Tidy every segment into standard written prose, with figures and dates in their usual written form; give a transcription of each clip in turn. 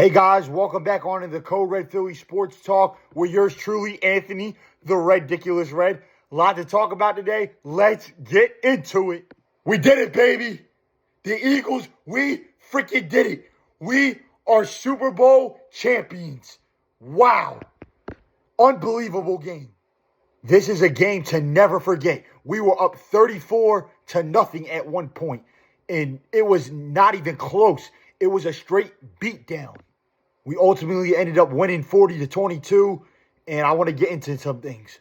Hey guys, welcome back on to the Code Red Philly Sports Talk with yours truly, Anthony, the Ridiculous Red. A lot to talk about today. Let's get into it. We did it, baby. The Eagles, we freaking did it. We are Super Bowl champions. Wow. Unbelievable game. This is a game to never forget. We were up 34-0 at one point, and it was not even close. It was a straight beatdown. We ultimately ended up winning 40-22, and I want to get into some things.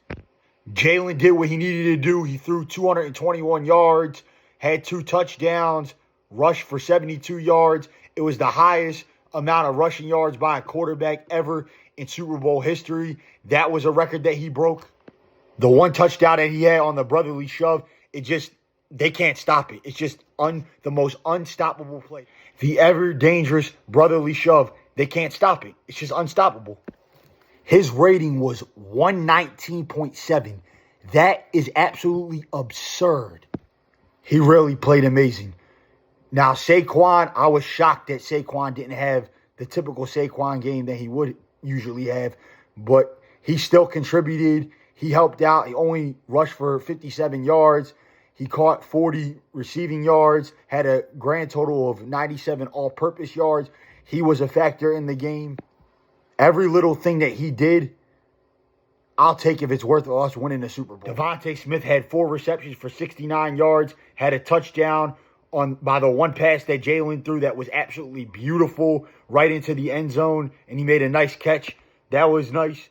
Jalen did what he needed to do. He threw 221 yards, had 2 touchdowns, rushed for 72 yards. It was the highest amount of rushing yards by a quarterback ever in Super Bowl history. That was a record that he broke. The one touchdown that he had on the brotherly shove, they can't stop it. It's just the most unstoppable play. The ever dangerous brotherly shove, they can't stop it. It's just unstoppable. His rating was 119.7. That is absolutely absurd. He really played amazing. Now, Saquon, I was shocked that Saquon didn't have the typical Saquon game that he would usually have, but he still contributed. He helped out. He only rushed for 57 yards. He caught 40 receiving yards, had a grand total of 97 all-purpose yards. He was a factor in the game. Every little thing that he did, I'll take if it's worth us winning the Super Bowl. Devontae Smith had 4 receptions for 69 yards, had a touchdown by the one pass that Jalen threw that was absolutely beautiful right into the end zone, and he made a nice catch. That was nice.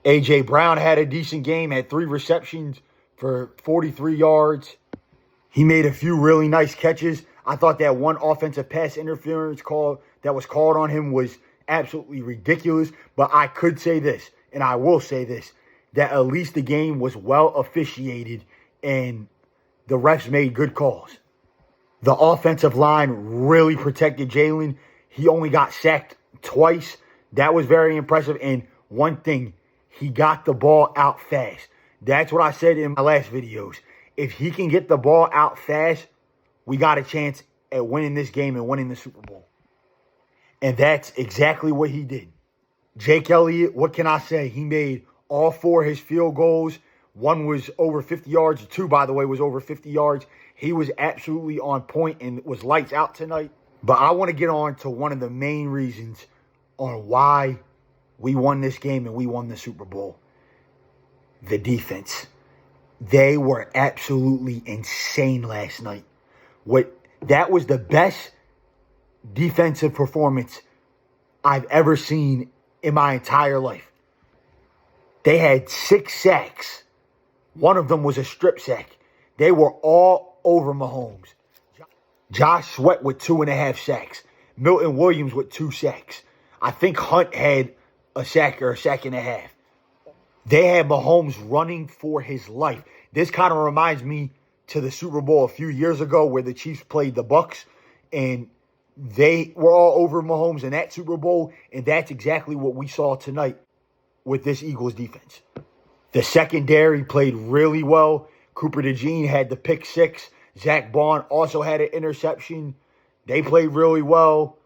A.J. Brown had a decent game, had 3 receptions for 43 yards. He made a few really nice catches. I thought that one offensive pass interference call that was called on him was absolutely ridiculous. But I could say this, and I will say this, that at least the game was well officiated and the refs made good calls. The offensive line really protected Jalen. He only got sacked twice. That was very impressive. And one thing, he got the ball out fast. That's what I said in my last videos. If he can get the ball out fast, we got a chance at winning this game and winning the Super Bowl. And that's exactly what he did. Jake Elliott, what can I say? He made all 4 of his field goals. One was over 50 yards. 2, by the way, was over 50 yards. He was absolutely on point and was lights out tonight. But I want to get on to one of the main reasons on why we won this game and we won the Super Bowl. The defense. They were absolutely insane last night. That was the best defensive performance I've ever seen in my entire life. They had 6 sacks. One of them was a strip sack. They were all over Mahomes. Josh Sweat with 2.5 sacks. Milton Williams with 2 sacks. I think Hunt had a sack or a sack and a half. They had Mahomes running for his life. This kind of reminds me to the Super Bowl a few years ago where the Chiefs played the Bucks and they were all over Mahomes in that Super Bowl, and that's exactly what we saw tonight with this Eagles defense. The secondary played really well. Cooper DeJean had the pick 6. Zach Bond also had an interception. They played really well.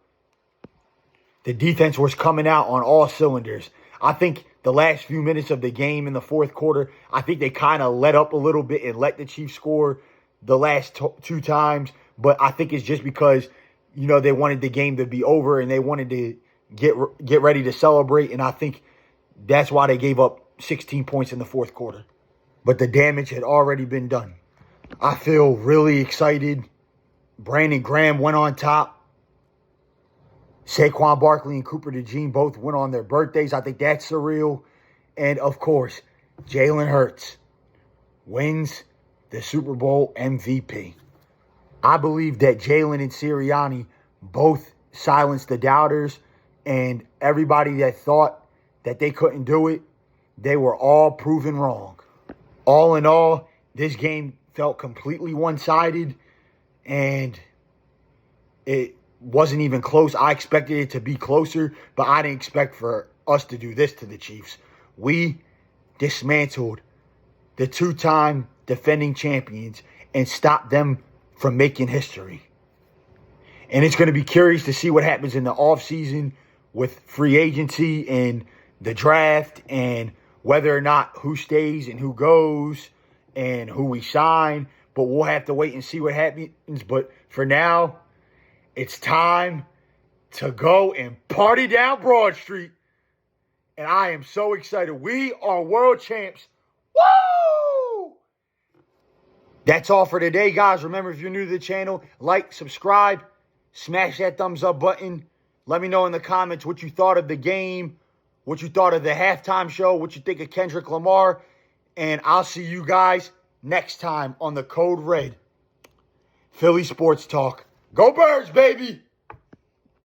The defense was coming out on all cylinders. I think the last few minutes of the game in the fourth quarter, I think they kind of let up a little bit and let the Chiefs score the last 2 times. But I think it's just because, they wanted the game to be over and they wanted to get ready to celebrate. And I think that's why they gave up 16 points in the fourth quarter. But the damage had already been done. I feel really excited. Brandon Graham went on top. Saquon Barkley and Cooper DeJean both went on their birthdays. I think that's surreal. And, of course, Jalen Hurts wins the Super Bowl MVP. I believe that Jalen and Sirianni both silenced the doubters, and everybody that thought that they couldn't do it, they were all proven wrong. All in all, this game felt completely one-sided, and it wasn't even close. I expected it to be closer, but I didn't expect for us to do this to the Chiefs. We dismantled the 2-time defending champions and stopped them from making history. And it's going to be curious to see what happens in the offseason with free agency and the draft and whether or not who stays and who goes and who we sign. But we'll have to wait and see what happens. But for now, it's time to go and party down Broad Street. And I am so excited. We are world champs. Woo! That's all for today, guys. Remember, if you're new to the channel, like, subscribe, smash that thumbs up button. Let me know in the comments what you thought of the game, what you thought of the halftime show, what you think of Kendrick Lamar. And I'll see you guys next time on the Code Red Philly Sports Talk. Go Birds, baby!